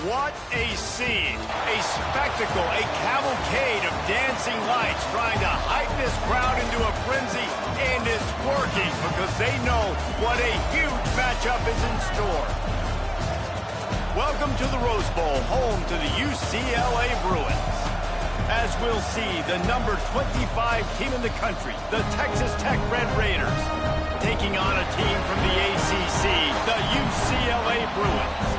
What a scene, a spectacle, a cavalcade of dancing lights trying to hype this crowd into a frenzy, and it's working because they know what a huge matchup is in store. Welcome to the Rose Bowl, home to the UCLA Bruins. As we'll see, the number 25 team in the country, the Texas Tech Red Raiders, taking on a team from the ACC, the UCLA Bruins.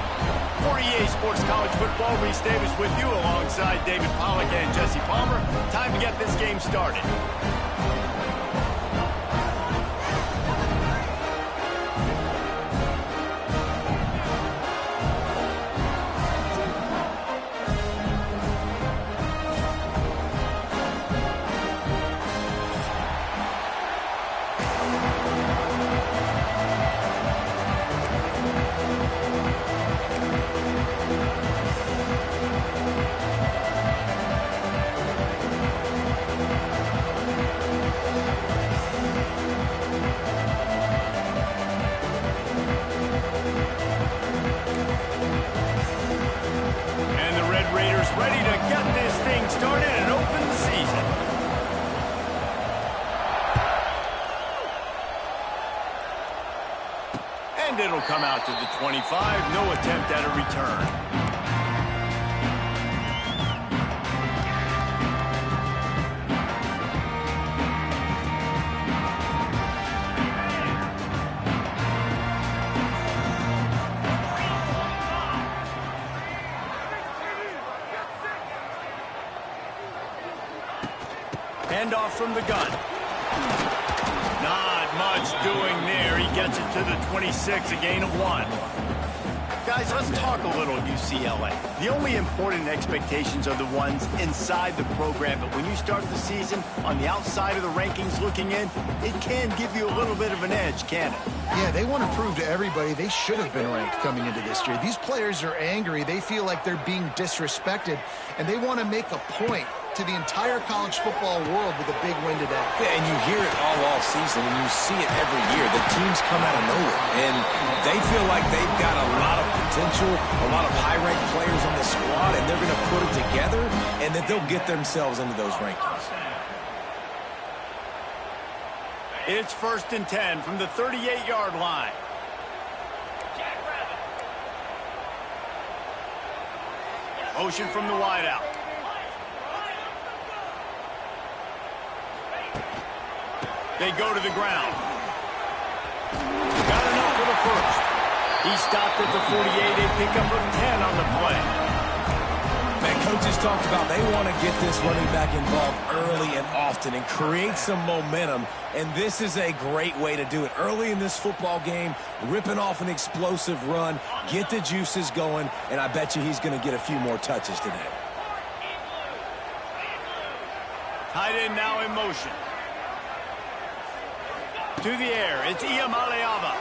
For EA Sports College Football, Reese Davis with you alongside David Pollack and Jesse Palmer. Time to get this game started. Ready to get this thing started and open the season. And it'll come out to the 25. No attempt at a return. Handoff from the gun. Not much doing there. He gets it to the 26, a gain of 1. Guys, let's talk a little UCLA. The only important expectations are the ones inside the program, but when you start the season on the outside of the rankings looking in, it can give you a little bit of an edge, can it? Yeah, they want to prove to everybody they should have been ranked coming into this year. These players are angry. They feel like they're being disrespected, and they want to make a point to the entire college football world with a big win today. Yeah, and you hear it all season, and you see it every year. The teams come out of nowhere, and they feel like they've got a lot of potential, a lot of high-ranked players on the squad, and they're going to put it together, and that they'll get themselves into those rankings. It's 1st and 10 from the 38-yard line. Motion from the wideout. They go to the ground. Got enough for the first. He stopped at the 48, a pickup of 10 on the play. Man, coaches talked about they want to get this running back involved early and often and create some momentum, and this is a great way to do it. Early in this football game, ripping off an explosive run, get the juices going, and I bet you he's going to get a few more touches today. Tight end now in motion. To the air, it's Iamaleava.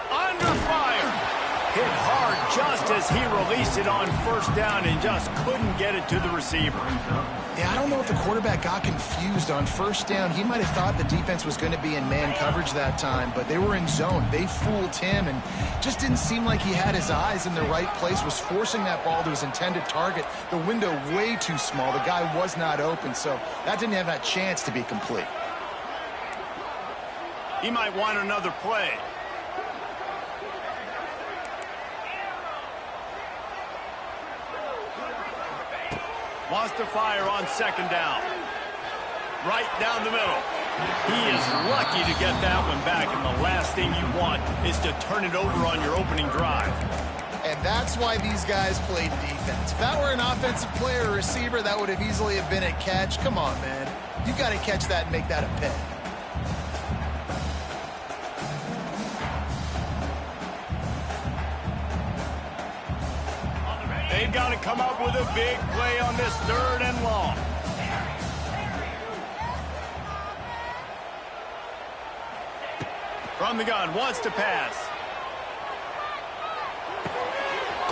Under fire. Hit hard just as he released it on first down and just couldn't get it to the receiver. Yeah, I don't know if the quarterback got confused on first down. He might have thought the defense was going to be in man coverage that time, but they were in zone. They fooled him and just didn't seem like he had his eyes in the right place, was forcing that ball to his intended target. The window way too small. The guy was not open, so that didn't have that chance to be complete. He might want another play. Wants to fire on second down. Right down the middle. He is lucky to get that one back, and the last thing you want is to turn it over on your opening drive. And that's why these guys played defense. If that were an offensive player or receiver, that would have easily have been a catch. Come on, man. You got to catch that and make that a pick. They've got to come up with a big play on this third and long. From the gun, wants to pass.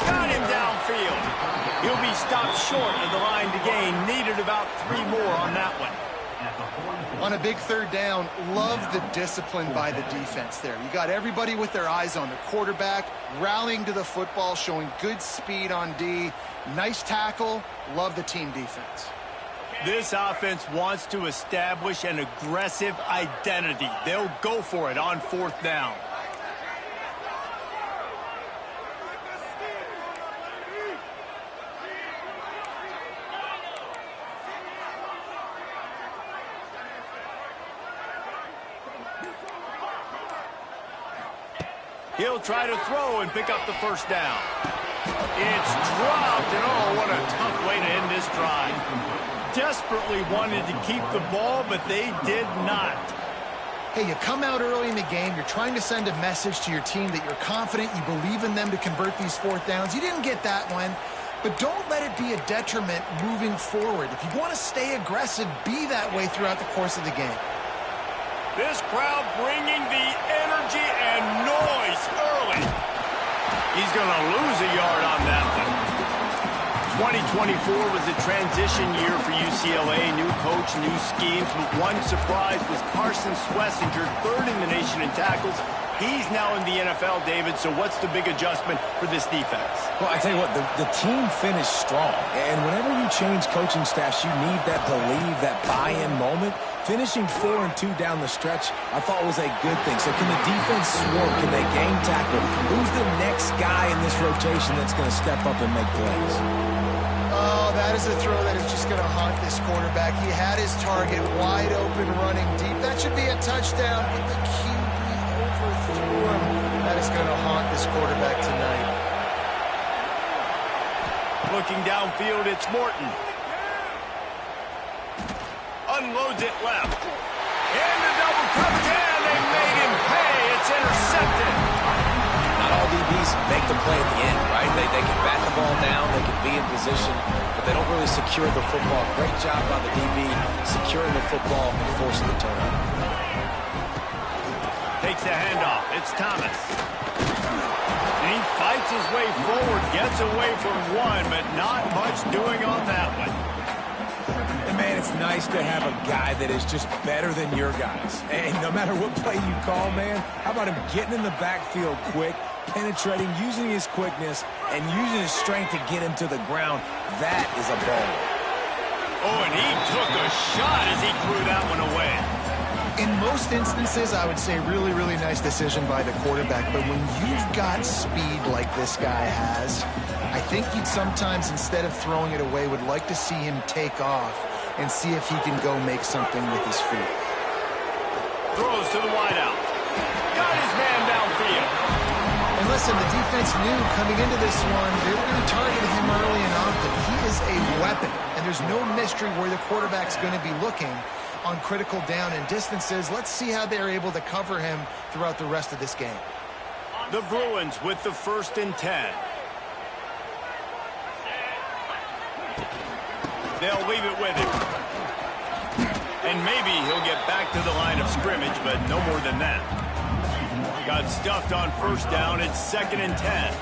Got him downfield. He'll be stopped short of the line to gain. Needed about 3 more on that one. On a big third down, love the discipline by the defense there. You got everybody with their eyes on the quarterback, rallying to the football, showing good speed on D. Nice tackle. Love the team defense. This offense wants to establish an aggressive identity. They'll go for it on fourth down. He'll try to throw and pick up the first down. It's dropped, and oh, what a tough way to end this drive. Desperately wanted to keep the ball, but they did not. Hey, you come out early in the game, you're trying to send a message to your team that you're confident, you believe in them to convert these fourth downs. You didn't get that one, but don't let it be a detriment moving forward. If you want to stay aggressive, be that way throughout the course of the game. This crowd bringing the energy and noise early. He's going to lose a yard on that one. 2024 was a transition year for UCLA. New coach, new schemes, but one surprise was Carson Schlesinger, third in the nation in tackles. He's now in the NFL, David, so what's the big adjustment for this defense? Well, I tell you what, the team finished strong. And whenever you change coaching staffs, you need that believe, that buy-in moment. Finishing 4-2 down the stretch, I thought was a good thing. So can the defense swarm? Can they game tackle? Who's the next guy in this rotation that's going to step up and make plays? Oh, that is a throw that is just going to haunt this quarterback. He had his target wide open, running deep. That should be a touchdown, but the QB overthrew him. That is going to haunt this quarterback tonight. Looking downfield, it's Morton. Unloads it left. Into double coverage, and they made him pay. It's intercepted. Not all DBs make the play at the end, right? They can bat the ball down, they can be in position, but they don't really secure the football. Great job by the DB securing the football and forcing the turnover. Takes the handoff. It's Thomas. And he fights his way forward, gets away from one, but not much doing on that one. And man, it's nice to have a guy that is just better than your guys. And no matter what play you call, man, how about him getting in the backfield quick, penetrating, using his quickness, and using his strength to get him to the ground? That is a ball. Oh, and he took a shot as he threw that one away. In most instances, I would say really, really nice decision by the quarterback. But when you've got speed like this guy has, I think you'd sometimes, instead of throwing it away, would like to see him take off and see if he can go make something with his feet. Throws to the wideout. Got his man downfield. And listen, the defense knew coming into this one, they were going to target him early and often. He is a weapon, and there's no mystery where the quarterback's going to be looking on critical down and distances. Let's see how they're able to cover him throughout the rest of this game. The Bruins with the 1st and 10. They'll leave it with him. And maybe he'll get back to the line of scrimmage, but no more than that. Got stuffed on first down. It's 2nd and 10.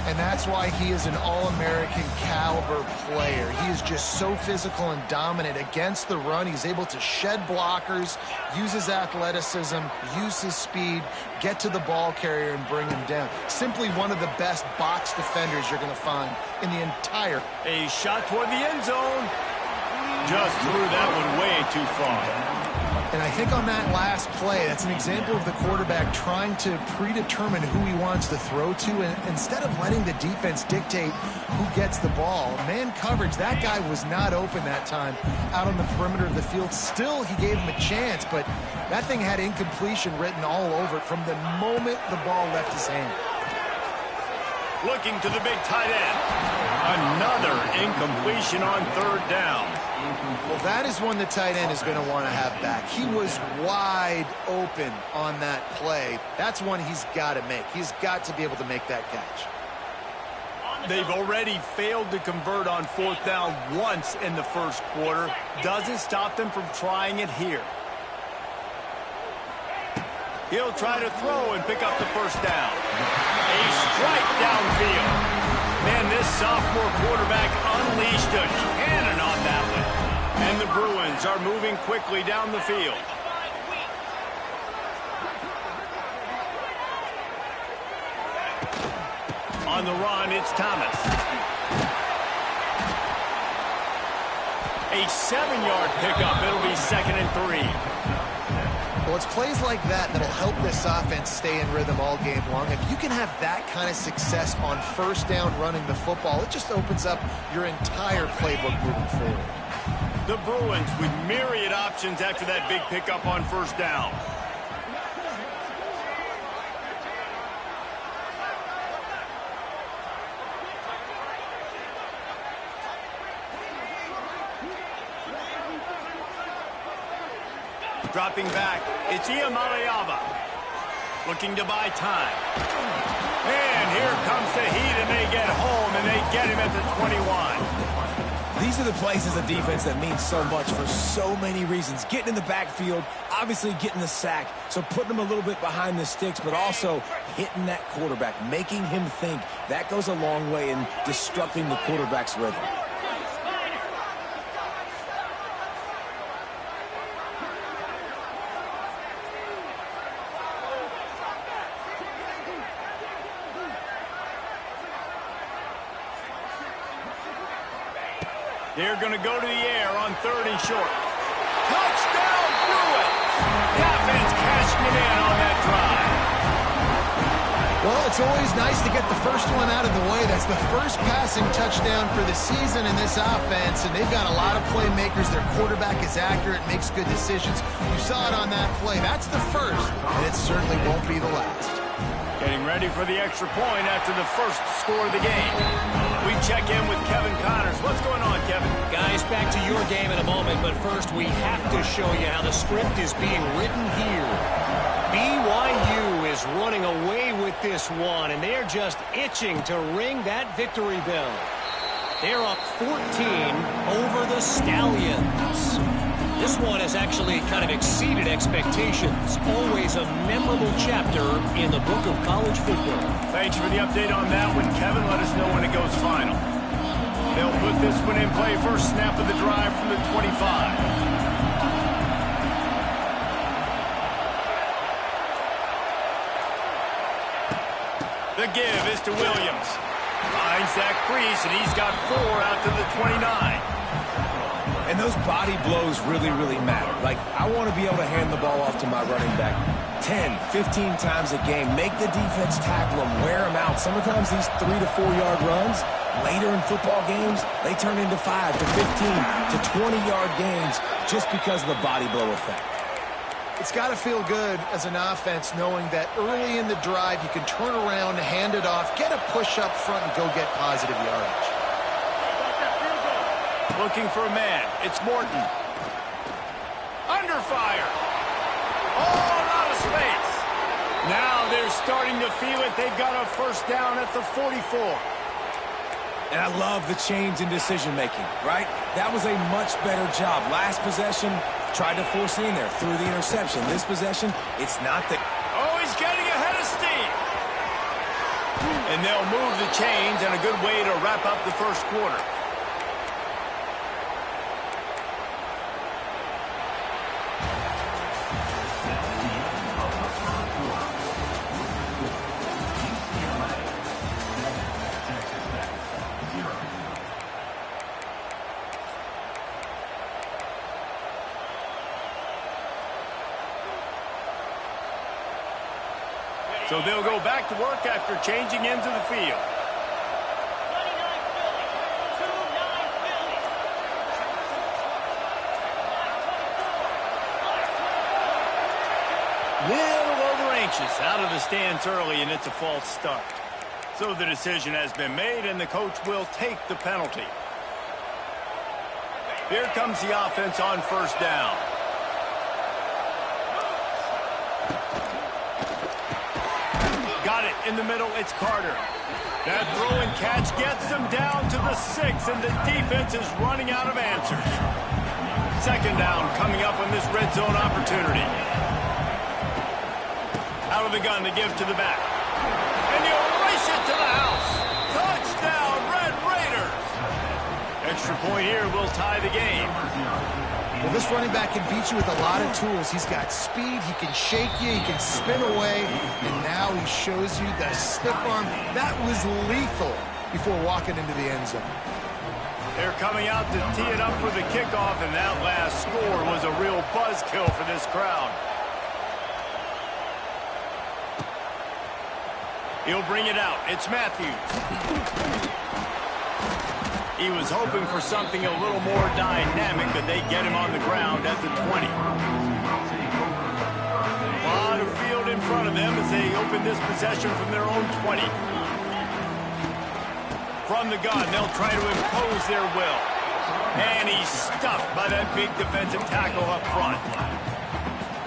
And that's why he is an All-American caliber player. He is just so physical and dominant against the run. He's able to shed blockers, use his athleticism, use his speed, get to the ball carrier and bring him down. Simply one of the best box defenders you're going to find in the entire. A shot toward the end zone. Just threw that one way too far. And I think on that last play, that's an example of the quarterback trying to predetermine who he wants to throw to, and instead of letting the defense dictate who gets the ball. Man coverage, that guy was not open that time out on the perimeter of the field. Still, he gave him a chance, but that thing had incompletion written all over it from the moment the ball left his hand. Looking to the big tight end. Another incompletion on 3rd down. Well, that is one the tight end is going to want to have back. He was wide open on that play. That's one he's got to make. He's got to be able to make that catch. They've already failed to convert on 4th down once in the first quarter. Doesn't stop them from trying it here. He'll try to throw and pick up the first down. A strike downfield. Man, this sophomore quarterback unleashed a cannon on that one. And the Bruins are moving quickly down the field. On the run, it's Thomas. A 7-yard pickup. It'll be 2nd and 3. Well, it's plays like that that'll help this offense stay in rhythm all game long. If you can have that kind of success on first down running the football, it just opens up your entire playbook moving forward. The Bruins with myriad options after that big pickup on first down. Dropping back, it's Iamaleava. Looking to buy time. And here comes the heat, and they get home, and they get him at the 21. These are the plays as a defense that mean so much for so many reasons. Getting in the backfield, obviously getting the sack, so putting them a little bit behind the sticks, but also hitting that quarterback, making him think. That goes a long way in disrupting the quarterback's rhythm. They're going to go to the air on 3rd and short. Touchdown, Bruins! The offense cashing it in on that drive. Well, it's always nice to get the first one out of the way. That's the first passing touchdown for the season in this offense, and they've got a lot of playmakers. Their quarterback is accurate, makes good decisions. You saw it on that play. That's the first, and it certainly won't be the last. Getting ready for the extra point after the first score of the game. We check in with Kevin Connors. What's going on, Kevin? Guys, back to your game in a moment, but first we have to show you how the script is being written here. BYU is running away with this one, and they're just itching to ring that victory bell. They're up 14 over the Stallions. This one has actually kind of exceeded expectations. Always a memorable chapter in the book of college football. Thanks for the update on that one, Kevin. Let us know when it goes final. They'll put this one in play. First snap of the drive from the 25. The give is to Williams. Finds that crease, and he's got 4 out to the 29. And those body blows really, really matter. Like, I want to be able to hand the ball off to my running back 10, 15 times a game. Make the defense tackle them, wear them out. Sometimes these 3 to 4 yard runs, later in football games, they turn into 5 to 15 to 20-yard gains just because of the body blow effect. It's got to feel good as an offense knowing that early in the drive you can turn around, hand it off, get a push up front, and go get positive yardage. Looking for a man. It's Morton. Under fire. Oh, out of space. Now they're starting to feel it. They've got a first down at the 44. And I love the change in decision-making, right? That was a much better job. Last possession, tried to force it in there through the interception. This possession, it's not the... Oh, he's getting ahead of steam. And they'll move the chains, and a good way to wrap up the first quarter. So they'll go back to work after changing into the field. Little over anxious out of the stands early, and it's a false start. So the decision has been made, and the coach will take the penalty. Here comes the offense on first down. Got it in the middle. It's Carter. That throw and catch gets them down to the 6, and the defense is running out of answers. Second down coming up on this red zone opportunity. Out of the gun to give to the back. And they'll race it to the house. Touchdown, Red Raiders. Extra point here will tie the game. Well, this running back can beat you with a lot of tools. He's got speed, he can shake you, he can spin away, and now he shows you the stiff arm. That was lethal before walking into the end zone. They're coming out to tee it up for the kickoff, and that last score was a real buzzkill for this crowd. He'll bring it out. It's Matthews. He was hoping for something a little more dynamic, but they get him on the ground at the 20. A lot of field in front of them as they open this possession from their own 20. From the gun, they'll try to impose their will. And he's stuffed by that big defensive tackle up front.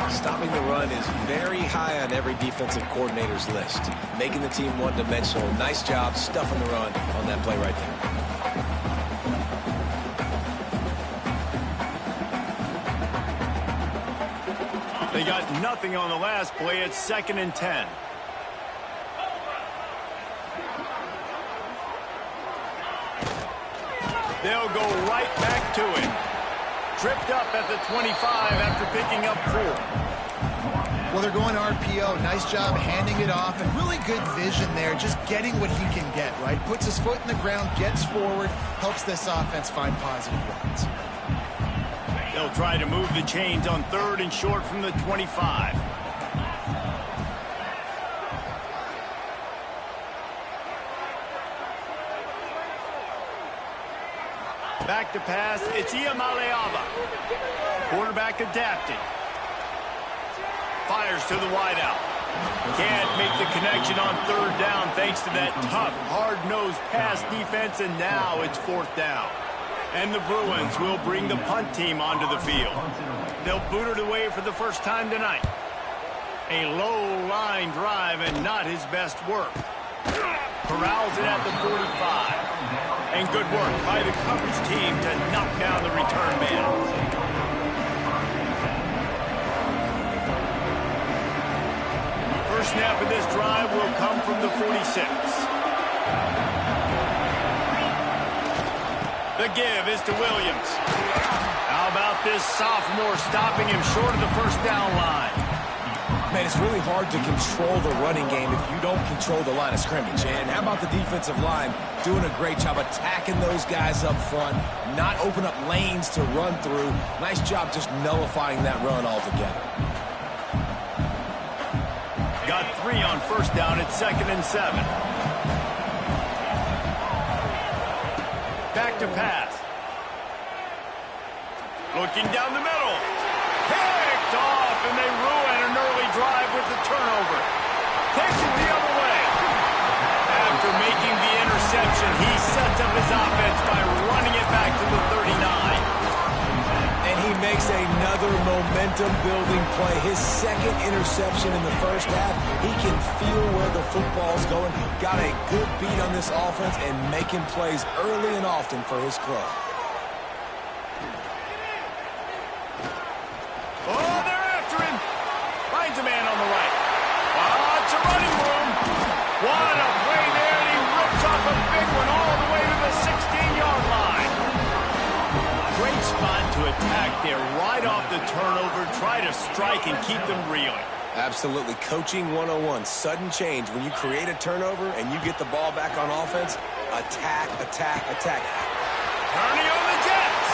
Stopping the run is very high on every defensive coordinator's list. Making the team one-dimensional. Nice job stuffing the run on that play right there. They got nothing on the last play. It's 2nd and 10. They'll go right back to it. Tripped up at the 25 after picking up 4. Well, they're going RPO. Nice job handing it off, and really good vision there, just getting what he can get, right? Puts his foot in the ground, gets forward, helps this offense find positive runs. They'll try to move the chains on 3rd and short from the 25. Back to pass, it's Iamaleava. Quarterback adapting. Fires to the wideout. Can't make the connection on 3rd down thanks to that tough, hard-nosed pass defense, and now it's 4th down. And the Bruins will bring the punt team onto the field. They'll boot it away for the first time tonight. A low-line drive and not his best work. Corrals it at the 45. And good work by the coverage team to knock down the return man. First snap of this drive will come from the 46. The give is to Williams. How about this sophomore stopping him short of the first down line? Man, it's really hard to control the running game if you don't control the line of scrimmage. And how about the defensive line doing a great job attacking those guys up front, not open up lanes to run through. Nice job just nullifying that run altogether. Got 3 on first down at 2nd and 7. Back to pass. Looking down the middle. Picked off, and they ruin an early drive with the turnover. Takes it the other way. After making the interception, he sets up his offense by running it back to the 39. And he makes another momentum-building play. His 2nd interception in the first half. He can feel where the football's going. Got a good beat on this offense and making plays early and often for his club. spot to attack there. Right off the turnover, try to strike and keep them reeling. Absolutely. Coaching 101. Sudden change. When you create a turnover and you get the ball back on offense, attack, attack, attack. Turning on the Jets.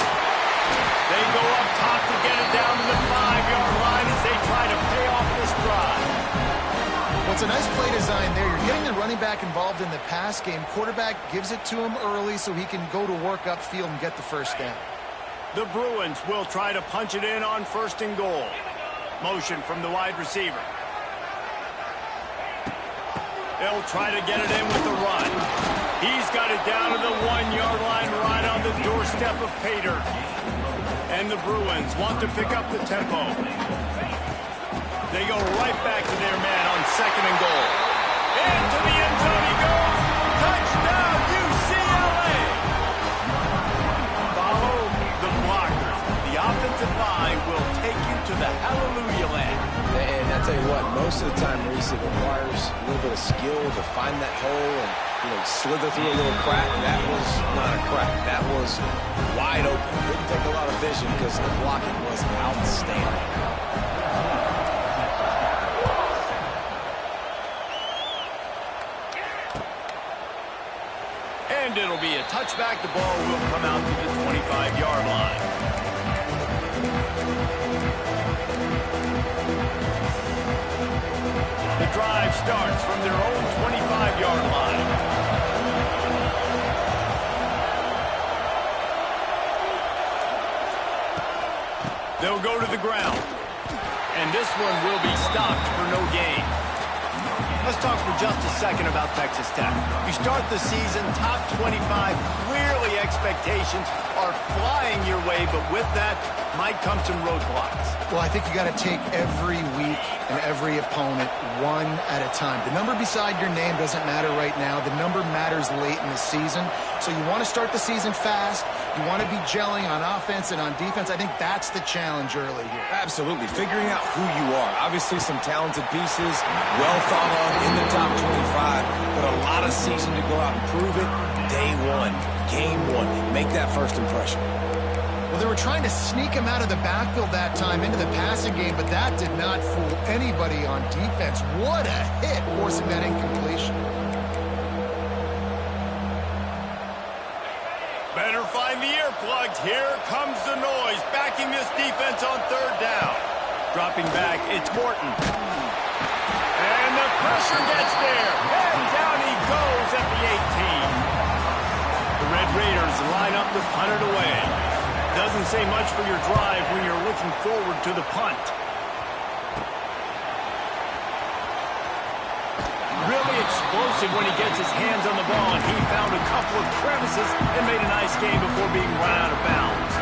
They go up top to get it down to the 5-yard line as they try to pay off this drive. Well, it's a nice play design there. You're getting the running back involved in the pass game. Quarterback gives it to him early so he can go to work upfield and get the first down. The Bruins will try to punch it in on 1st and goal. Motion from the wide receiver. They'll try to get it in with the run. He's got it down to the 1-yard line right on the doorstep of pay dirt. And the Bruins want to pick up the tempo. They go right back to their man on 2nd and goal. Into the end zone he goes. Touchdown, UCLA! Follow the blockers. The offensive line will take you to the hallelujah land. And I tell you what, most of the time, Reese, it requires a little bit of skill to find that hole and, slither through a little crack. That was not a crack. That was wide open. Didn't take a lot of vision because the blocking was outstanding. And it'll be a touchback. The ball will come out to the 25-yard line. The drive starts from their own 25-yard line. They'll go to the ground. And this one will be stopped for no gain. Let's talk for just a second about Texas Tech. You start the season top 25. Clearly expectations are flying your way, but with that might come some roadblocks. Well, I think you got to take every week and every opponent one at a time. The number beside your name doesn't matter right now. The number matters late in the season. So you want to start the season fast. You want to be gelling on offense and on defense. I think that's the challenge early here. Absolutely. Figuring out who you are. Obviously some talented pieces, well thought of in the top 25, but a lot of season to go out and prove it. Day one, game one. Make that first impression. Well, they were trying to sneak him out of the backfield that time into the passing game, but that did not fool anybody on defense. What a hit, forcing that incompletion. Better find the earplugs. Here comes the noise, backing this defense on 3rd down. Dropping back, it's Morton. And the pressure gets there. And down he goes at the 18. The Red Raiders line up to punt it away. Doesn't say much for your drive when you're looking forward to the punt. Really explosive when he gets his hands on the ball, and he found a couple of crevices and made a nice game before being run out of bounds.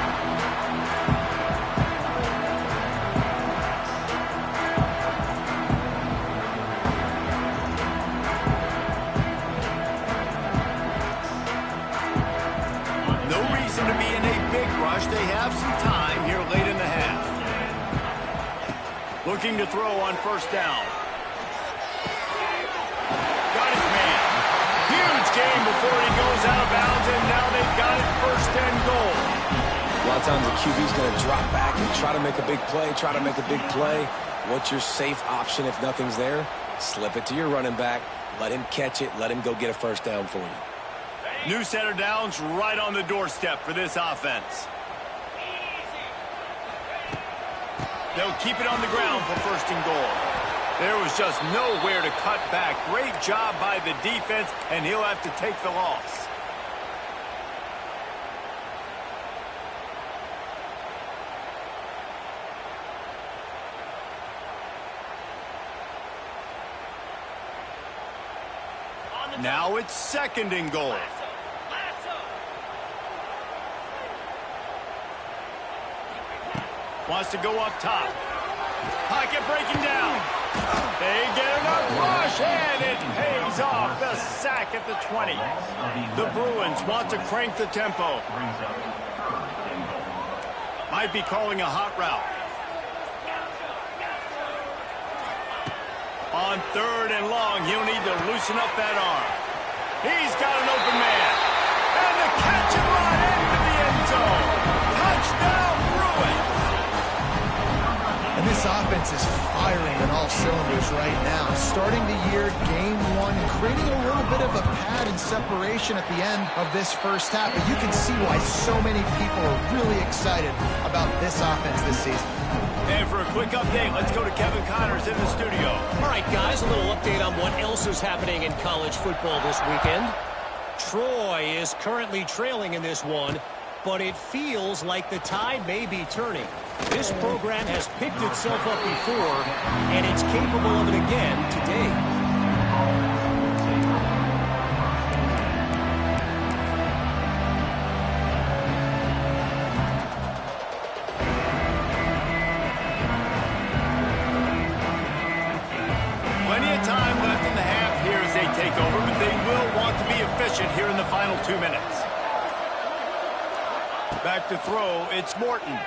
No reason to be in a big rush. They have some time here late in the half. Looking to throw on 1st down. Game before he goes out of bounds, and now they've got it 1st and goal. A lot of times the QB's going to drop back and try to make a big play, What's your safe option if nothing's there? Slip it to your running back, let him catch it, let him go get a 1st down for you. New set of downs right on the doorstep for this offense. They'll keep it on the ground for 1st and goal. There was just nowhere to cut back. Great job by the defense, and he'll have to take the loss. Now it's 2nd and goal. Wants to go up top. Pocket breaking down. They get enough rush, and it pays off. The sack at the 20. The Bruins want to crank the tempo. Might be calling a hot route. On 3rd and long, he'll need to loosen up that arm. He's got an open man. And the catch and run into the end zone. Touchdown! offense is firing on all cylinders right now. Starting the year, game one, and creating a little bit of a pad and separation at the end of this first half. But you can see why so many people are really excited about this offense this season. And for a quick update, let's go to Kevin Connors in the studio. All right, guys, a little update on what else is happening in college football this weekend. Troy is currently trailing in this one, but it feels like the tide may be turning. This program has picked itself up before, and it's capable of it again today. Here in the final 2 minutes. Back to throw, it's Morton.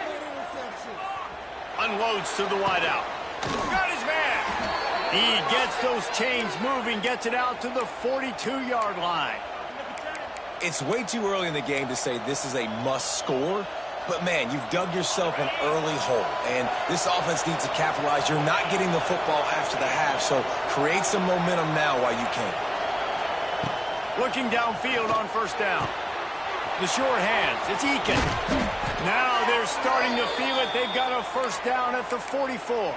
Unloads to the wideout. Got his man. He gets those chains moving, gets it out to the 42-yard line. It's way too early in the game to say this is a must score, but man, you've dug yourself an early hole, and this offense needs to capitalize. You're not getting the football after the half, so create some momentum now while you can. Looking downfield on first down. The sure hands. It's Ucla. Now they're starting to feel it. They've got a first down at the 44.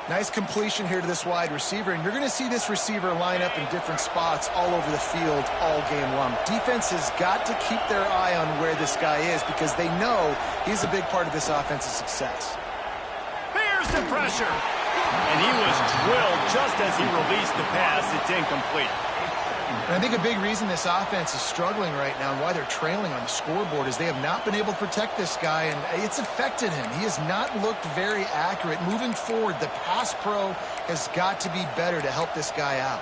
Nice completion here to this wide receiver, and you're going to see this receiver line up in different spots all over the field all game long. Defense has got to keep their eye on where this guy is because they know he's a big part of this offense's success. Here's the pressure. And he was drilled just as he released the pass. It's incomplete. And I think a big reason this offense is struggling right now and why they're trailing on the scoreboard is they have not been able to protect this guy, and it's affected him. He has not looked very accurate. Moving forward, the pass pro has got to be better to help this guy out.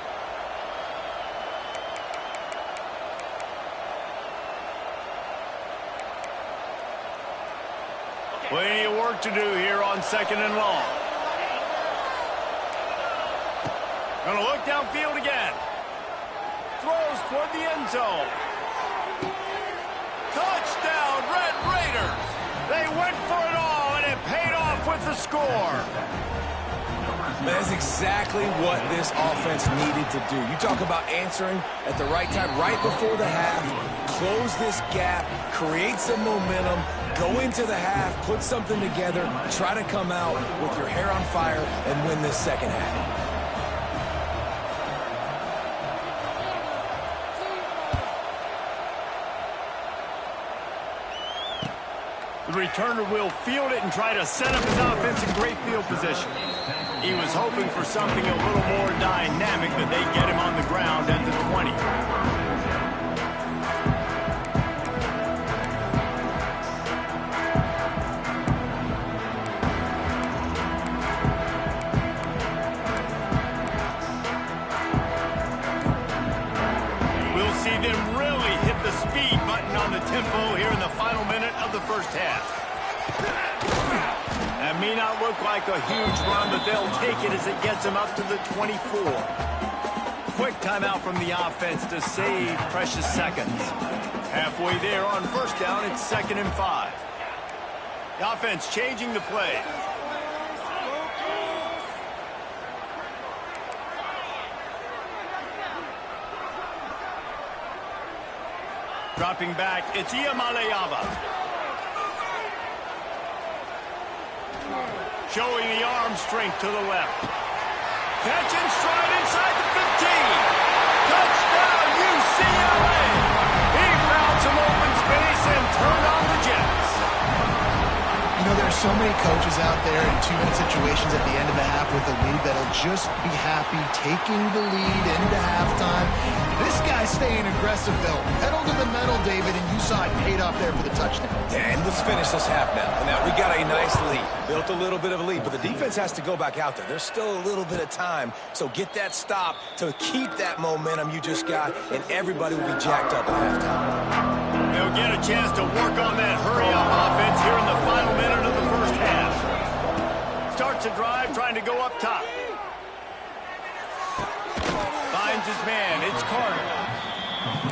Plenty of work to do here on second and long. Gonna look downfield again. Throws toward the end zone. Touchdown, Red Raiders! They went for it all, and it paid off with the score. That's exactly what this offense needed to do. You talk about answering at the right time, right before the half, close this gap, create some momentum, go into the half, put something together, try to come out with your hair on fire and win this second half. The returner will field it and try to set up his offense in great field position. He was hoping for something a little more dynamic, but they get him on the ground at the 20. We'll see them really hit the speed button on the tempo here in the final minute of the first half. That may not look like a huge run, but they'll take it as it gets them up to the 24. Quick timeout from the offense to save precious seconds. Halfway there on first down, it's 2nd and 5. The offense changing the play. Dropping back, it's Ucla. Showing the arm strength to the left. Catch and stride inside the 15. Touchdown, UCLA. He found some open space and turned on the Jets. You know, there are so many coaches out there in two-minute situations at the end of the half with a lead that'll just be happy taking the lead into halftime. This guy's staying aggressive, though. Pedal to the metal, David, and you saw it paid off there for the touchdown. And let's finish this half now. Now, we got a nice lead. Built a little bit of a lead, but the defense has to go back out there. There's still a little bit of time, so get that stop to keep that momentum you just got, and everybody will be jacked up at halftime. They'll get a chance to work on that hurry-up offense here in the final minute of the first half. Starts a drive trying to go up top. Finds his man. It's Carter.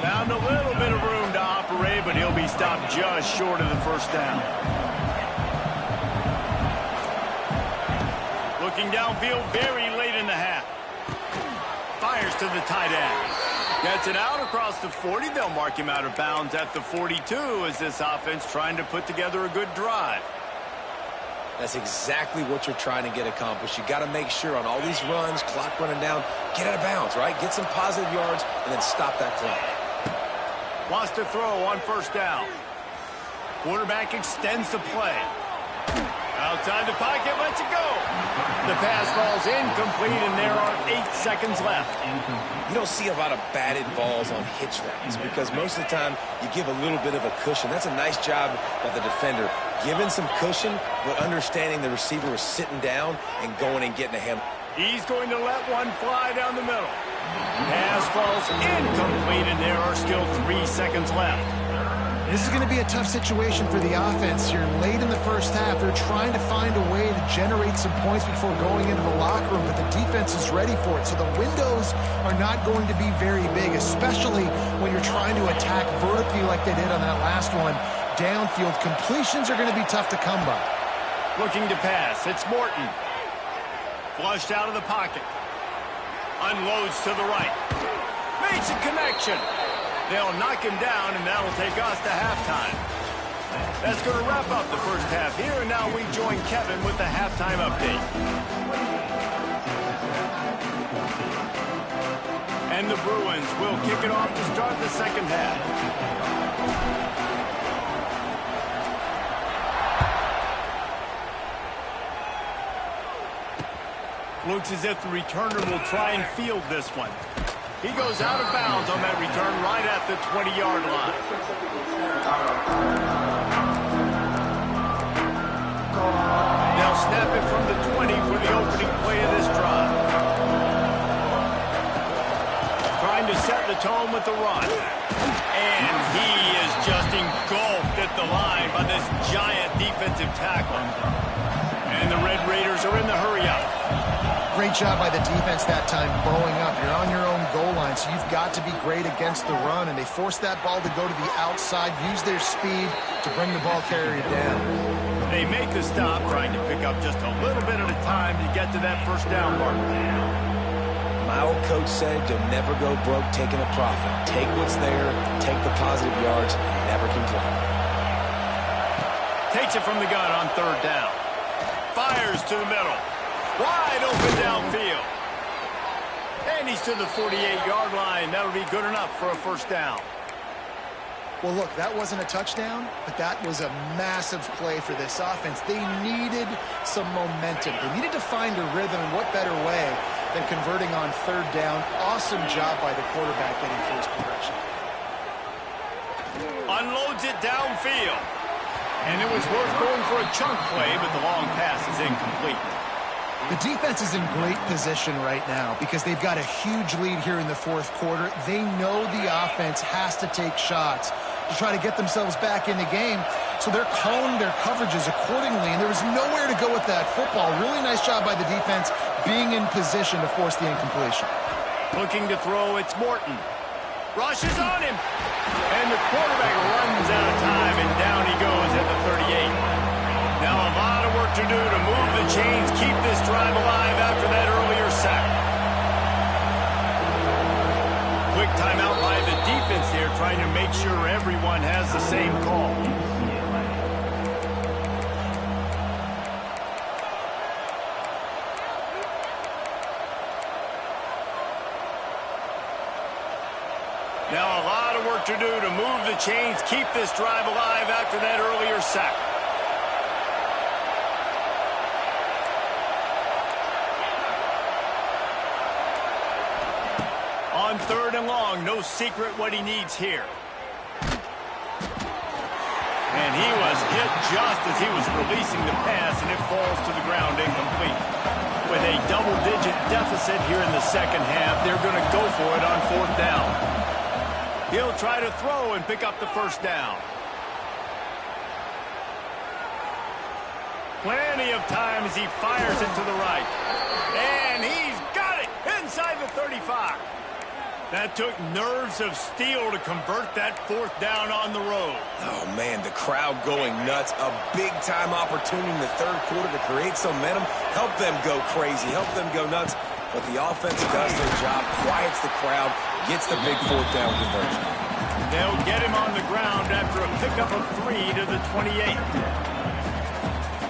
Found a little bit of room to operate, but he'll be stopped just short of the first down. Looking downfield very late in the half. Fires to the tight end. Gets it out across the 40. They'll mark him out of bounds at the 42 as this offense trying to put together a good drive. That's exactly what you're trying to get accomplished. You got to make sure on all these runs, clock running down, get out of bounds, right? Get some positive yards and then stop that clock. Wants to throw on first down. Quarterback extends the play. Outside the pocket, lets it go. The pass falls incomplete, and there are 8 seconds left. You don't see a lot of batted balls on hitch routes because most of the time you give a little bit of a cushion. That's a nice job by the defender, giving some cushion, but understanding the receiver is sitting down and going and getting a hand. He's going to let one fly down the middle. Pass falls incomplete, and there are still 3 seconds left. This is going to be a tough situation for the offense here. Late in the first half, they're trying to find a way to generate some points before going into the locker room, but the defense is ready for it. So the windows are not going to be very big, especially when you're trying to attack vertically like they did on that last one. Downfield completions are going to be tough to come by. Looking to pass. It's Morton. Flushed out of the pocket. Unloads to the right. Makes a connection. They'll knock him down, and that'll take us to halftime. That's going to wrap up the first half here, and now we join Kevin with the halftime update. And the Bruins will kick it off to start the second half. Looks as if the returner will try and field this one. He goes out of bounds on that return right at the 20-yard line. They'll snap it from the 20 for the opening play of this drive. Trying to set the tone with the run. And he is just engulfed at the line by this giant defensive tackle. And the Red Raiders are in the hurry-up. Great job by the defense that time, blowing up. You're on your own goal line, so you've got to be great against the run, and they forced that ball to go to the outside, use their speed to bring the ball carrier down. They make the stop, trying to pick up just a little bit at a time to get to that first down marker. My old coach said you'll never go broke taking a profit. Take what's there, take the positive yards, and never complain. Takes it from the gun on third down. Fires to the middle. Wide open downfield. And he's to the 48-yard line. That'll be good enough for a first down. Well, look, that wasn't a touchdown, but that was a massive play for this offense. They needed some momentum. They needed to find a rhythm, and what better way than converting on third down. Awesome job by the quarterback getting first progression. Unloads it downfield. And it was worth going for a chunk play, but the long pass is incomplete. The defense is in great position right now because they've got a huge lead here in the fourth quarter. They know the offense has to take shots to try to get themselves back in the game, so they're calling their coverages accordingly, and there was nowhere to go with that football. Really nice job by the defense being in position to force the incompletion. Looking to throw, it's Morton. Rushes on him, and the quarterback runs out of time, and down he goes at the 38. Now a lot of work to do to move the chains, keep this drive alive after that earlier sack. Quick timeout by the defense here, trying to make sure everyone has the same call. Now a lot of work to do to move the chains, keep this drive alive after that earlier sack. On third and long, no secret what he needs here. And he was hit just as he was releasing the pass, and it falls to the ground incomplete. With a double-digit deficit here in the second half, they're going to go for it on fourth down. He'll try to throw and pick up the first down. Plenty of time as he fires it to the right. And he's got it inside the 35. That took nerves of steel to convert that 4th down on the road. Oh, man, the crowd going nuts. A big-time opportunity in the 3rd quarter to create some momentum. Help them go crazy. Help them go nuts. But the offense does their job, quiets the crowd, gets the big 4th down conversion. They'll get him on the ground after a pickup of 3 to the 28.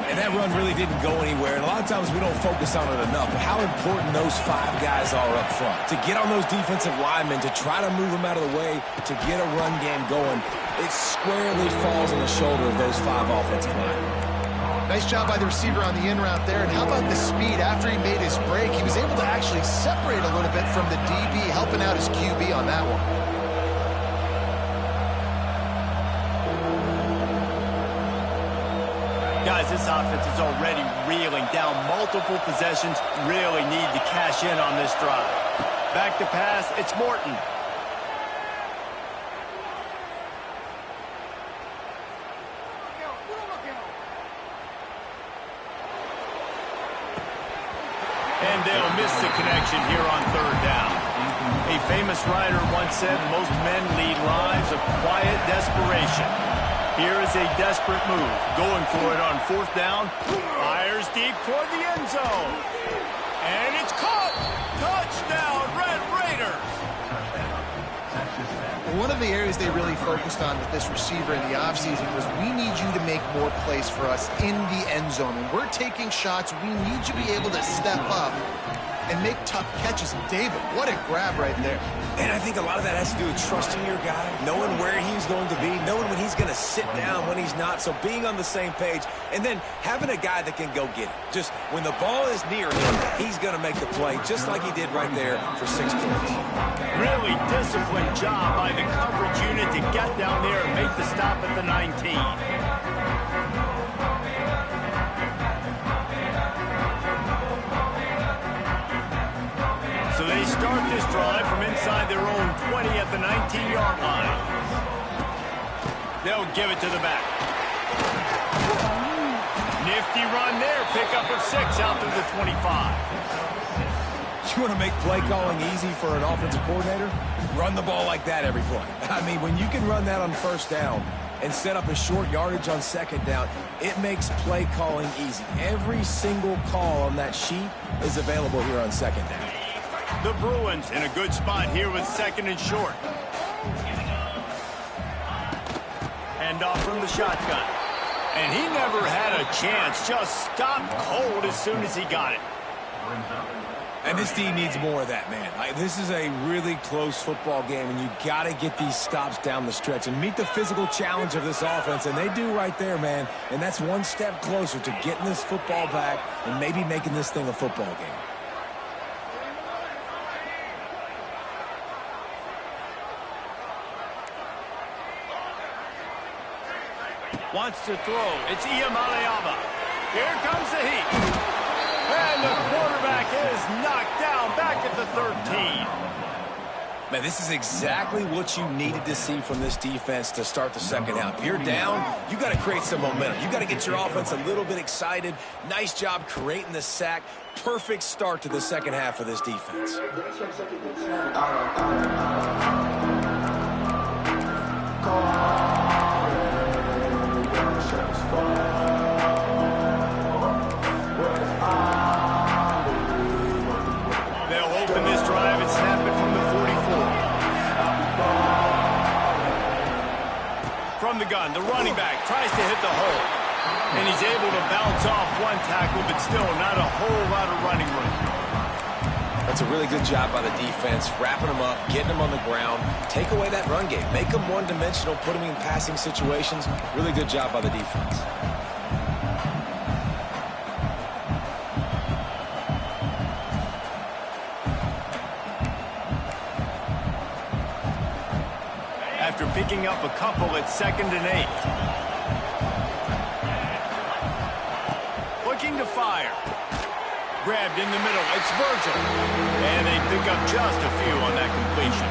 And that run really didn't go anywhere, and a lot of times we don't focus on it enough, but how important those 5 guys are up front. To get on those defensive linemen, to try to move them out of the way, to get a run game going, it squarely falls on the shoulder of those 5 offensive linemen. Nice job by the receiver on the in route there, and how about the speed after he made his break? He was able to actually separate a little bit from the DB, helping out his QB on that one. Guys, this offense is already reeling down multiple possessions. Really need to cash in on this drive. Back to pass, it's Morton. And they'll miss the connection here on 3rd down. A famous writer once said, most men lead lives of quiet desperation. Here is a desperate move. Going for it on 4th down. Fires deep toward the end zone. And it's caught. Touchdown, Red Raiders. One of the areas they really focused on with this receiver in the offseason was we need you to make more plays for us in the end zone. When we're taking shots, we need you to be able to step up and make tough catches. And David, what a grab right there. And I think a lot of that has to do with trusting your guy, knowing where he's going to be, knowing when he's going to sit down, when he's not, so being on the same page, and then having a guy that can go get it. Just when the ball is near him, he's going to make the play, just like he did right there for 6 points. Really disciplined job by the coverage unit to get down there and make the stop at the 19. So they start this drive from inside their own 20 at the 19-yard line. They'll give it to the back. Nifty run there. Pickup of 6 out to the 25. You want to make play calling easy for an offensive coordinator? Run the ball like that every play. I mean, when you can run that on 1st down and set up a short yardage on 2nd down, it makes play calling easy. Every single call on that sheet is available here on 2nd down. The Bruins in a good spot here with 2nd and short. Hand off from the shotgun. And he never had a chance. Just stopped cold as soon as he got it. And this team needs more of that, man. This is a really close football game, and you got to get these stops down the stretch and meet the physical challenge of this offense, and they do right there, man. And that's one step closer to getting this football back and maybe making this thing a football game. Wants to throw. It's Iamaleava. Here comes the heat. And the quarterback is knocked down back at the 13. Man, this is exactly what you needed to see from this defense to start the 2nd half. If you're down, you got to create some momentum. You got to get your offense a little bit excited. Nice job creating the sack. Perfect start to the 2nd half of this defense. They'll open this drive and snap it from the 44. From the gun, the running back tries to hit the hole. And he's able to bounce off one tackle, but still not a whole lot of running room. That's a really good job by the defense, wrapping them up, getting them on the ground, take away that run game, make them one-dimensional, put them in passing situations. Really good job by the defense. After picking up a couple at 2nd and 8. Looking to fire. Grabbed in the middle. It's Virgil. And they pick up just a few on that completion.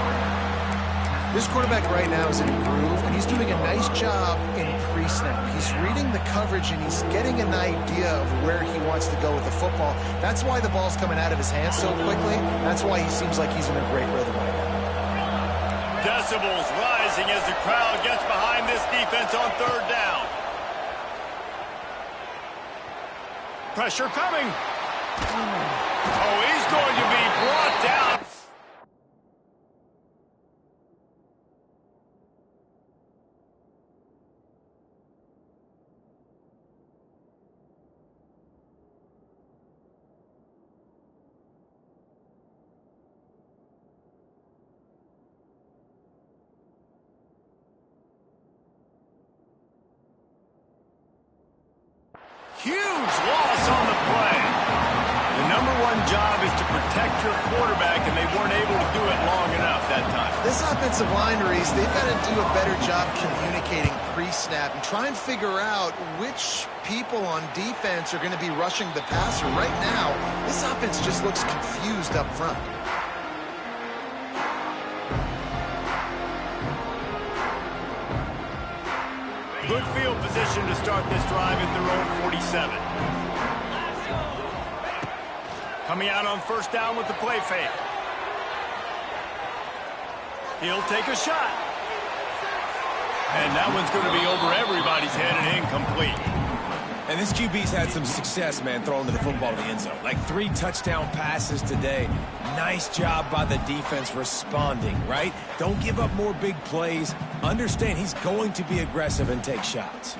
This quarterback right now is in a groove, and he's doing a nice job in pre-snap. He's reading the coverage, and he's getting an idea of where he wants to go with the football. That's why the ball's coming out of his hands so quickly. That's why he seems like he's in a great rhythm right now. Decibels rising as the crowd gets behind this defense on third down. Pressure coming. Oh, he's going to be brought down. Huge loss on the play. The #1 job is to protect your quarterback, and they weren't able to do it long enough that time. This offensive line, Reese, they've got to do a better job communicating pre-snap and try and figure out which people on defense are going to be rushing the passer. Right now, this offense just looks confused up front. Good field position to start this drive at their own 47. Coming out on first down with the play fake. He'll take a shot. And that one's going to be over everybody's head and incomplete. And this QB's had some success, man, throwing the football to the end zone. Like 3 touchdown passes today. Nice job by the defense responding, right? Don't give up more big plays. Understand he's going to be aggressive and take shots.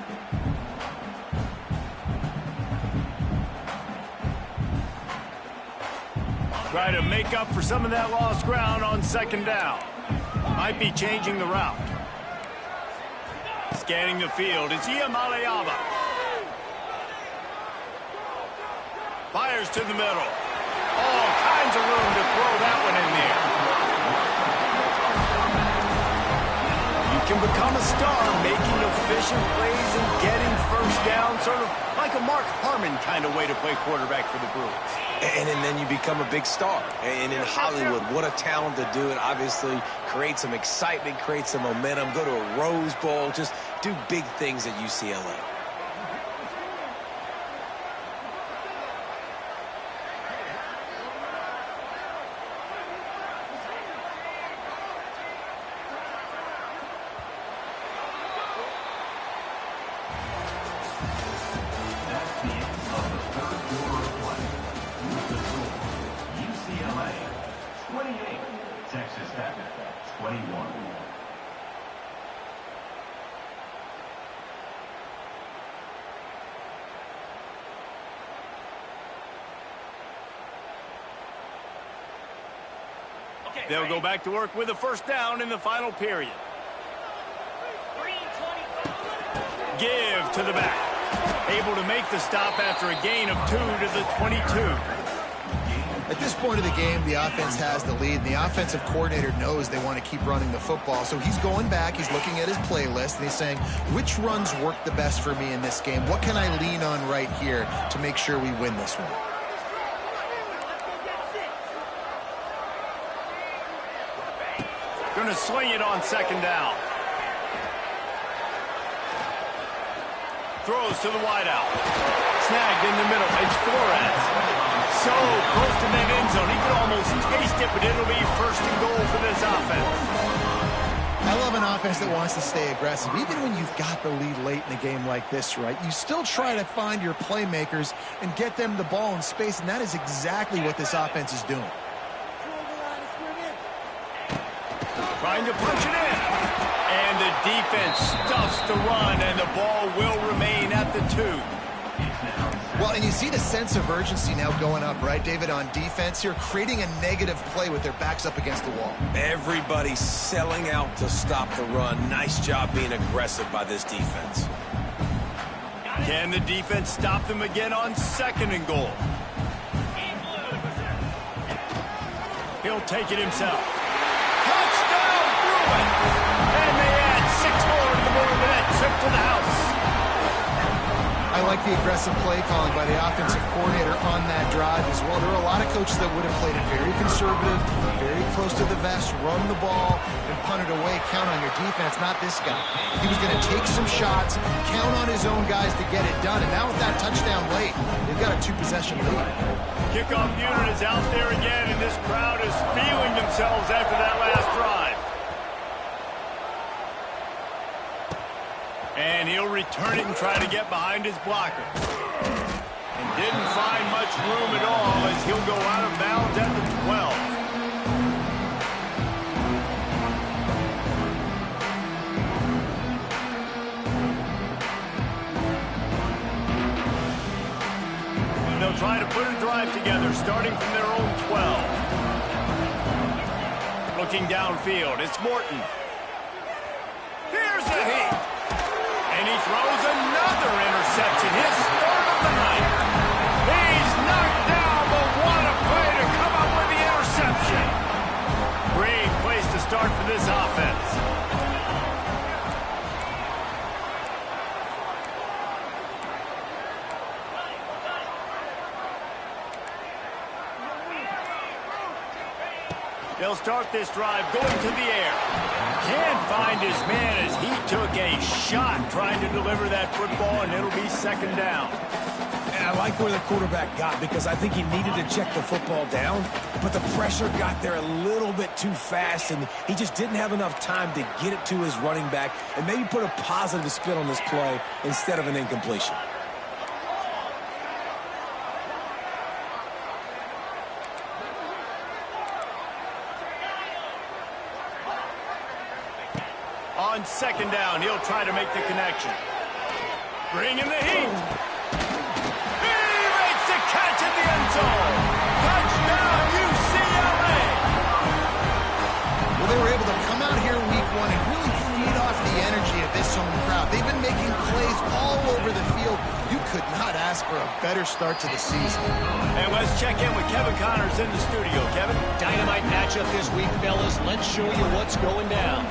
Try to make up for some of that lost ground on second down. Might be changing the route. Scanning the field, it's Iamaleava. Fires to the middle. All kinds of room to throw that one in there. You can become a star making efficient plays and getting first down, sort of like a Mark Harmon kind of way to play quarterback for the Bruins. And then you become a big star. And in Hollywood, what a talent to do it. Obviously, create some excitement, create some momentum, go to a Rose Bowl, just do big things at UCLA. They'll go back to work with a first down in the final period. Give to the back. Able to make the stop after a gain of 2 to the 22. At this point of the game, the offense has the lead. The offensive coordinator knows they want to keep running the football. So he's going back, he's looking at his playlist, and he's saying, which runs work the best for me in this game? What can I lean on right here to make sure we win this one? Going to swing it on second down. Throws to the wideout. Snagged in the middle. It's Flores. So close to that end zone. He could almost taste it, but it'll be first and goal for this offense. I love an offense that wants to stay aggressive. Even when you've got the lead late in a game like this, right, you still try to find your playmakers and get them the ball in space, and that is exactly what this offense is doing. Trying to punch it in. And the defense stuffs the run, and the ball will remain at the 2. Well, and you see the sense of urgency now going up, right, David, on defense here, creating a negative play with their backs up against the wall. Everybody's selling out to stop the run. Nice job being aggressive by this defense. Can the defense stop them again on second and goal? He'll take it himself. Touchdown, Bruins! And they add 6 more to the board with that trip to the house. I like the aggressive play calling by the offensive coordinator on that drive as well. There are a lot of coaches that would have played it very conservative, very close to the vest, run the ball, and punt it away. Count on your defense, not this guy. He was going to take some shots, count on his own guys to get it done. And now with that touchdown late, they've got a 2-possession lead. Kickoff unit is out there again, and this crowd is feeling themselves after that last drive. And he'll return it and try to get behind his blocker. And didn't find much room at all as he'll go out of bounds at the 12. They'll try to put a drive together, starting from their own 12. Looking downfield, it's Morton. Here's a heat. And he throws another interception, his third of the night. He's knocked down, but what a play to come up with the interception. Great place to start for this offense. They'll start this drive going to the air. Can't find his man as he took a shot trying to deliver that football, and it'll be second down. And I like where the quarterback got because I think he needed to check the football down, but the pressure got there a little bit too fast, and he just didn't have enough time to get it to his running back and maybe put a positive spin on this play instead of an incompletion. On second down, he'll try to make the connection. Bringing the heat. He makes the catch in the end zone. Touchdown, UCLA. Well, they were able to come out here week one and really feed off the energy of this home crowd. They've been making plays all over the field. You could not ask for a better start to the season. And let's check in with Kevin Connors in the studio. Kevin? Dynamite matchup this week, fellas. Let's show you what's going down.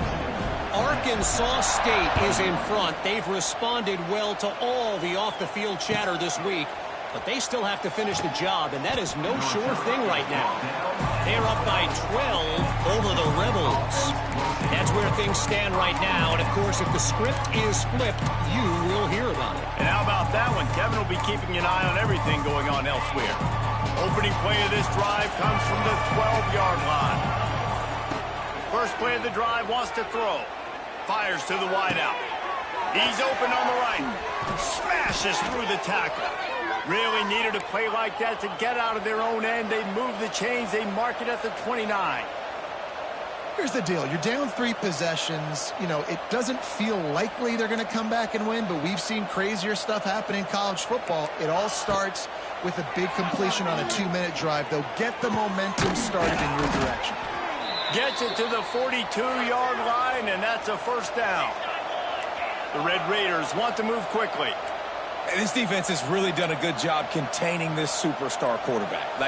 Arkansas State is in front. They've responded well to all the off-the-field chatter this week, but they still have to finish the job, and that is no sure thing right now. They're up by 12 over the Rebels. That's where things stand right now, and of course, if the script is flipped, you will hear about it. And how about that one? Kevin will be keeping an eye on everything going on elsewhere. Opening play of this drive comes from the 12-yard line. First play of the drive wants to throw. Fires to the wideout. He's open on the right. Smashes through the tackle. Really needed a play like that to get out of their own end. They move the chains. They mark it at the 29. Here's the deal. You're down 3 possessions. You know, it doesn't feel likely they're going to come back and win, but we've seen crazier stuff happen in college football. It all starts with a big completion on a 2-minute drive. They'll get the momentum started in your direction. Gets it to the 42-yard line, and that's a first down. The Red Raiders want to move quickly. And this defense has really done a good job containing this superstar quarterback.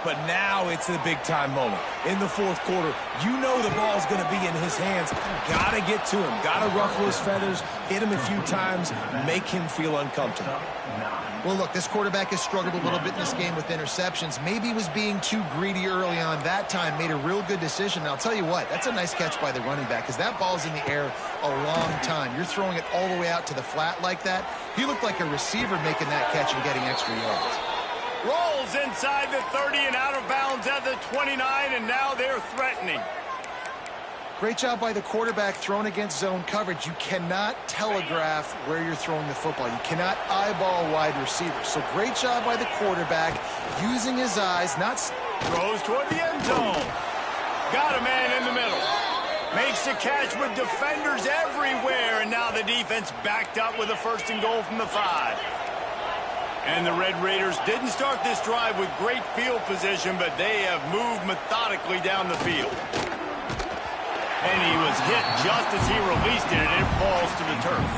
But now it's the big-time moment. In the fourth quarter, you know the ball's going to be in his hands. Got to get to him. Got to ruffle his feathers, hit him a few times, make him feel uncomfortable. Well, look, this quarterback has struggled a little bit in this game with interceptions. Maybe he was being too greedy early on. That time made a real good decision. And I'll tell you what, that's a nice catch by the running back because that ball's in the air a long time. You're throwing it all the way out to the flat like that. He looked like a receiver making that catch and getting extra yards. Rolls inside the 30 and out of bounds at the 29, and now they're threatening. Great job by the quarterback thrown against zone coverage. You cannot telegraph where you're throwing the football. You cannot eyeball wide receivers. So great job by the quarterback using his eyes, not... Throws toward the end zone. Got a man in the middle. Makes the catch with defenders everywhere, and now the defense backed up with a first and goal from the 5. And the Red Raiders didn't start this drive with great field position, but they have moved methodically down the field. And he was hit just as he released it, and it falls to the turf.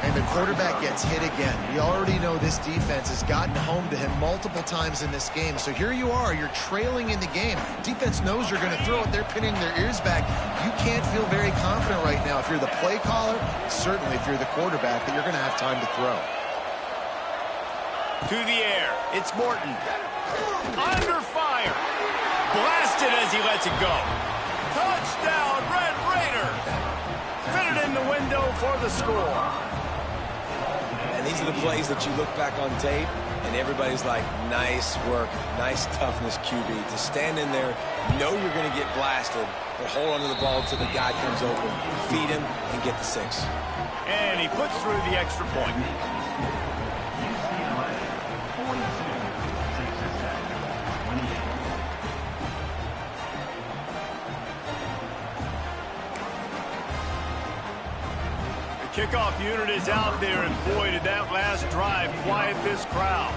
And the quarterback gets hit again. We already know this defense has gotten home to him multiple times in this game. So here you are, you're trailing in the game. Defense knows you're going to throw it. They're pinning their ears back. You can't feel very confident right now if you're the play caller, certainly if you're the quarterback, that you're going to have time to throw. To the air, it's Morton. Under fire. Blasted as he lets it go. Touchdown, Red Raiders! Fitted in the window for the score. And these are the plays that you look back on tape, and everybody's like, nice work, nice toughness, QB. To stand in there, know you're going to get blasted, but hold on to the ball until the guy comes open, feed him, and get the 6. And he puts through the extra point. The kickoff unit is out there, and boy, did that last drive quiet this crowd.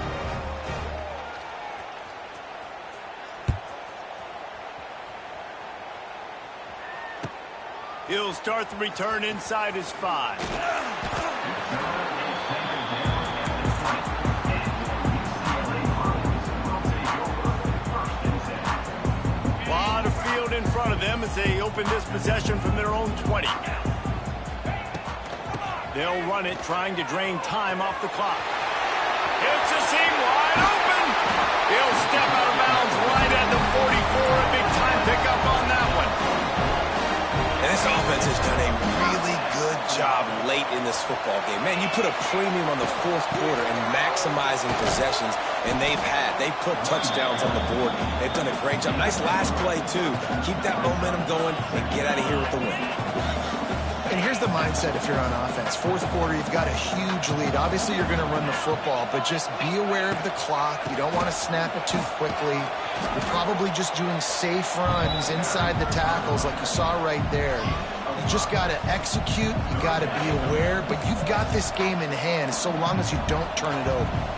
He'll start the return inside his 5. A lot of field in front of them as they open this possession from their own 20. They'll run it, trying to drain time off the clock. It's a seam wide open. He'll step out of bounds right at the 44. A big time pickup on that one. And this offense has done a really good job late in this football game. Man, you put a premium on the fourth quarter and maximizing possessions, and they've put touchdowns on the board. They've done a great job. Nice last play, too. Keep that momentum going and get out of here with the win. And here's the mindset if you're on offense. Fourth quarter, you've got a huge lead. Obviously, you're going to run the football, but just be aware of the clock. You don't want to snap it too quickly. You're probably just doing safe runs inside the tackles like you saw right there. You just got to execute. You got to be aware, but you've got this game in hand so long as you don't turn it over.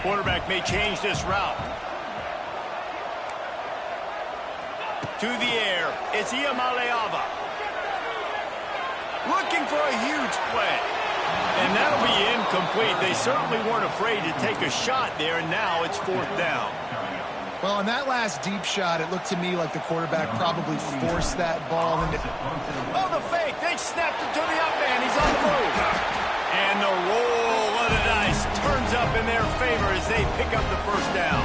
Quarterback may change this route. To the air, it's Ucla. Looking for a huge play. And that'll be incomplete. They certainly weren't afraid to take a shot there, and now it's 4th down. Well, on that last deep shot, it looked to me like the quarterback probably forced that ball into... Oh, the fake. They snapped it to the up man. He's on the move. And the roll of the dice turns up in their favor as they pick up the first down.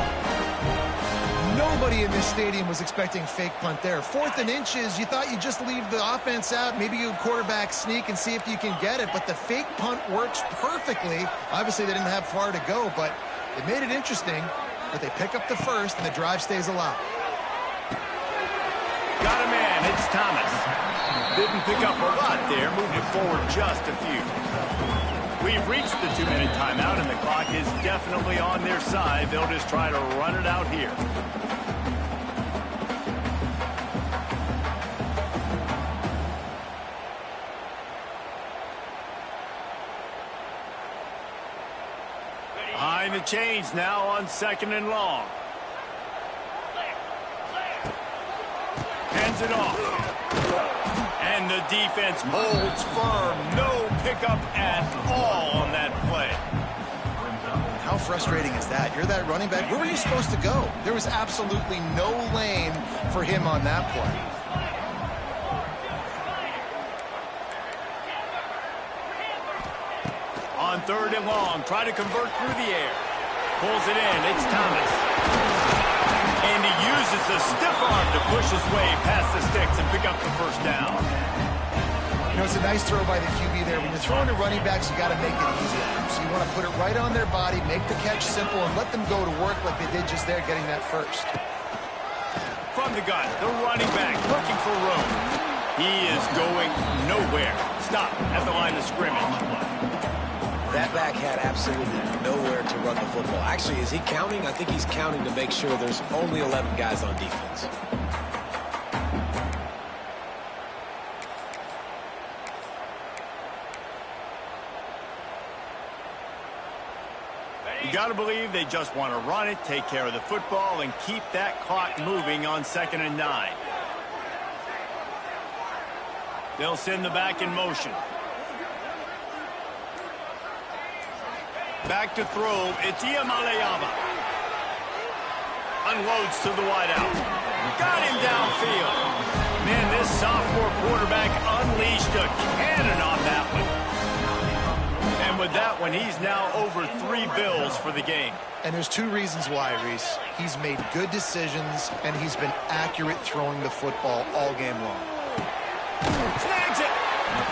Nobody in this stadium was expecting fake punt there. 4th and inches, you thought you'd just leave the offense out. Maybe you quarterback sneak and see if you can get it. But the fake punt works perfectly. Obviously, they didn't have far to go, but it made it interesting. But they pick up the first, and the drive stays alive. Got a man. It's Thomas. Didn't pick up a lot there. Moved it forward just a few. We've reached the 2-minute timeout, and the clock is definitely on their side. They'll just try to run it out here. Behind the chains now on 2nd and long. Hands it off. And the defense holds firm. No pickup at all on that play. How frustrating is that? You're that running back. Where were you supposed to go? There was absolutely no lane for him on that play. On 3rd and long, try to convert through the air. Pulls it in. It's Thomas. And he uses the stiff arm to push his way past the sticks and pick up the first down. You know, it's a nice throw by the QB there. When you're throwing to running backs, you got to make it easy. So you want to put it right on their body, make the catch simple, and let them go to work like they did just there, getting that first. From the gun, the running back looking for room. He is going nowhere. Stop at the line of scrimmage. That back had absolutely nowhere to run the football. Actually, is he counting? I think he's counting to make sure there's only 11 guys on defense. You got to believe they just want to run it, take care of the football, and keep that clock moving on 2nd and 9. They'll send the back in motion. Back to throw. It's Ucla. Unloads to the wideout. Got him downfield. Man, this sophomore quarterback unleashed a cannon on that one. And with that one, he's now over 3 bills for the game. And there's 2 reasons why, Reese. He's made good decisions, and he's been accurate throwing the football all game long. Snags it.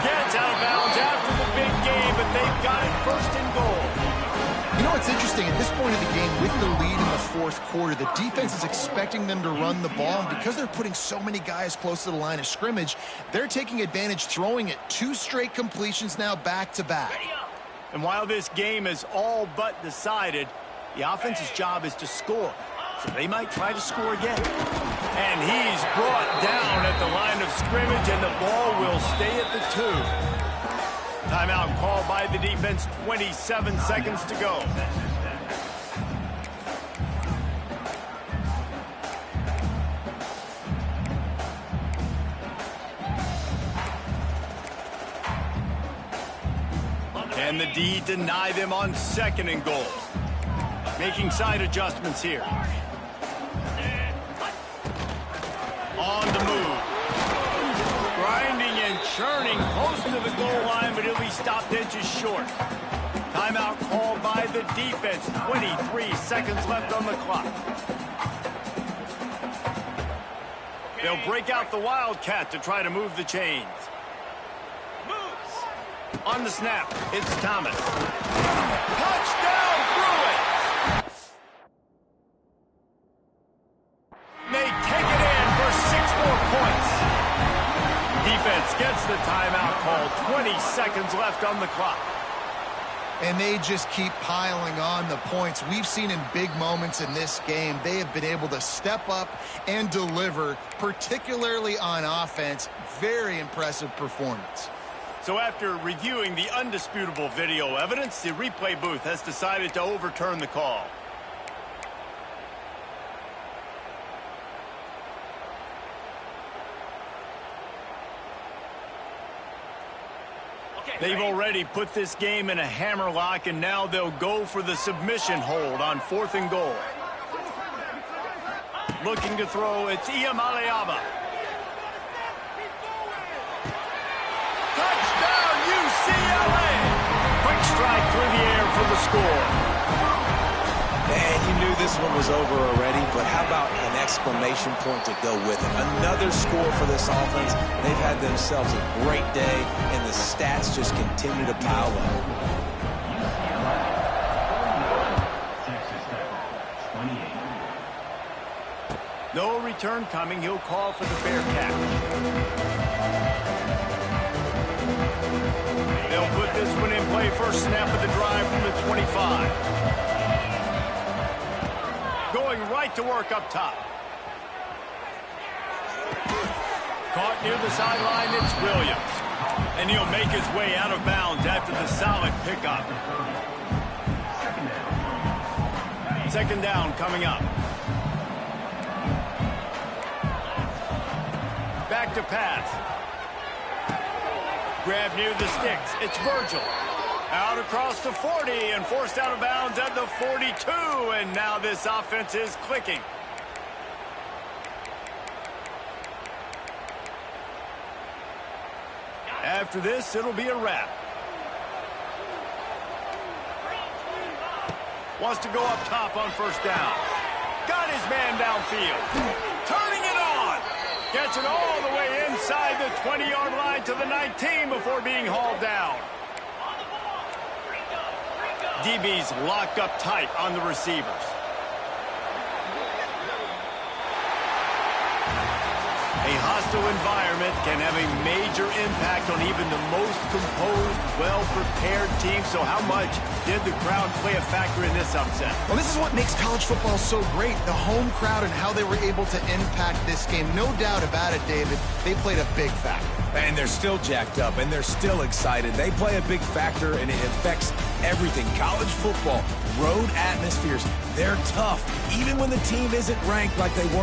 Gets out of bounds after the big game, but they've got it 1st and goal. You know it's interesting. At this point of the game, with the lead in the fourth quarter, the defense is expecting them to run the ball. And because they're putting so many guys close to the line of scrimmage, they're taking advantage, throwing it 2 straight completions now back-to-back. And while this game is all but decided, the offense's job is to score. So they might try to score again. And he's brought down at the line of scrimmage, and the ball will stay at the 2. Timeout called by the defense, 27 seconds to go. Can the D deny them on 2nd and goal? Making side adjustments here. On the move. Grinding and churning close to the goal line, but he'll be stopped inches short. Timeout called by the defense. 23 seconds left on the clock. They'll break out the Wildcat to try to move the chains. On the snap, it's Thomas. Touchdown, Bruins! They take it in for 6 more points. Defense gets the timeout call. 20 seconds left on the clock. And they just keep piling on the points. We've seen in big moments in this game, they have been able to step up and deliver, particularly on offense. Very impressive performance. So after reviewing the undisputable video evidence, the replay booth has decided to overturn the call. They've already put this game in a hammerlock, and now they'll go for the submission hold on 4th and goal. Looking to throw, it's Iamaleava. Touchdown, UCLA! Quick strike through the air for the score. Man, you knew this one was over already, but how about an exclamation point to go with it? Another score for this offense. They've had themselves a great day, and the stats just continue to pile up. No return coming. He'll call for the Bearcats. They'll put this one in play. First snap of the drive from the 25. Going right to work up top. Caught near the sideline, it's Williams. And he'll make his way out of bounds after the solid pickup. 2nd down coming up. Back to pass. Grab near the sticks. It's Virgil. Out across the 40 and forced out of bounds at the 42. And now this offense is clicking. After this, it'll be a wrap. Wants to go up top on 1st down. Got his man downfield. Turning it on. Gets it all the way inside the 20-yard line to the 19 before being hauled down. DB's locked up tight on the receivers. A hostile environment can have a major impact on even the most composed, well-prepared team. So how much did the crowd play a factor in this upset? Well, this is what makes college football so great, the home crowd and how they were able to impact this game. No doubt about it, David, they played a big factor. And they're still jacked up, and they're still excited. They play a big factor, and it affects everything. College football, road atmospheres, they're tough, even when the team isn't ranked like they were